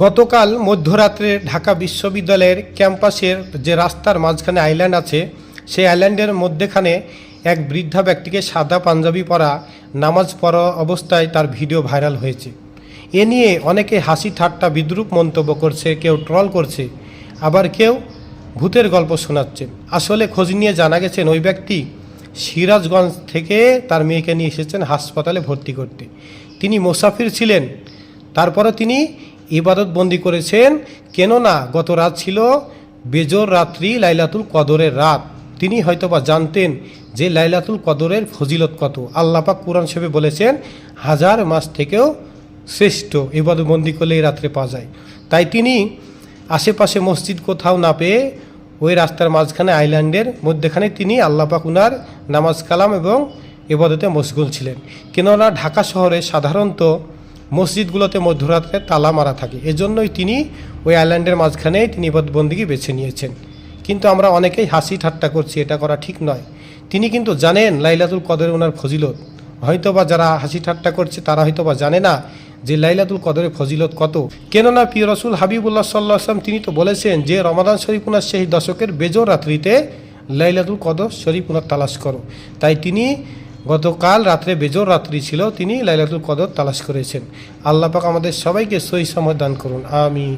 গতকাল মধ্যরাত্রে ঢাকা বিশ্ববিদ্যালয়ের ক্যাম্পাসের যে রাস্তার মাঝখানে আইল্যান্ড আছে, সেই আইল্যান্ডের মধ্যেখানে এক বৃদ্ধা ব্যক্তিকে সাদা পাঞ্জাবি পরা নামাজ পড়া অবস্থায় তার ভিডিও ভাইরাল হয়েছে। এ নিয়ে অনেকে হাসি ঠাট্টা বিদ্রূপ মন্তব্য করছে, কেউ ট্রল করছে, আবার কেউ ভূতের গল্প শোনাচ্ছে। আসলে খোঁজ নিয়ে জানা গেছেন ওই ব্যক্তি সিরাজগঞ্জ থেকে তার মেয়েকে নিয়ে এসেছেন হাসপাতালে ভর্তি করতে। তিনি মুসাফির ছিলেন, তারপরে তিনি ইবাদতবন্দি করেছেন, কেননা গত রাত ছিল বেজর রাত্রি, লাইলাতুল কদরের রাত। তিনি হয়তোবা জানতেন যে লাইলাতুল কদরের ফজিলত কত। আল্লাহ পাক কুরআন শরীফে বলেছেন 1000 মাস থেকেও শ্রেষ্ঠ ইবাদতবন্দি করলে এই রাত্রে পাওয়া যায়। তাই তিনি আশেপাশে মসজিদ কোথাও না পেয়ে ওই রাস্তার মাঝখানে আইল্যান্ডের মধ্যেখানে তিনি আল্লাহ পাক উনার নামাজ কালাম এবং ইবাদতে মশগুল ছিলেন। কেননা ঢাকা শহরে সাধারণত মসজিদগুলোতে মধ্যরাত্রে তালা মারা থাকে, এজন্যই তিনি ওই আইল্যান্ডের মাঝখানে তিনি ইবাদতবন্দিকে বেছে নিয়েছেন। কিন্তু আমরা অনেকেই হাসি ঠাট্টা করছি, এটা করা ঠিক নয়। তিনি কিন্তু জানেন লাইলাতুল কদরে ওনার ফজিলত। হয়তোবা যারা হাসি ঠাট্টা করছে তারা হয়তোবা জানে না যে লাইলাতুল কদরের ফজিলত কত। কেননা প্রিয় রাসূল হাবিবুল্লাহ সাল্লাল্লাহু আলাইহি ওয়াসাল্লাম তিনি তো বলেছেন যে রমাদান শরীফ ওনার সেই দশকের বেজর রাত্রিতে লাইলাতুল কদর শরীফ ওনার তালাশ করো। তাই তিনি গতকাল রাত্রে বেজর রাত্রি ছিল, তিনি লাইলাতুল কদর তালাশ করেছেন। আল্লাহ পাক আমাদের সবাইকে সহি সময় দান করুন, আমিন।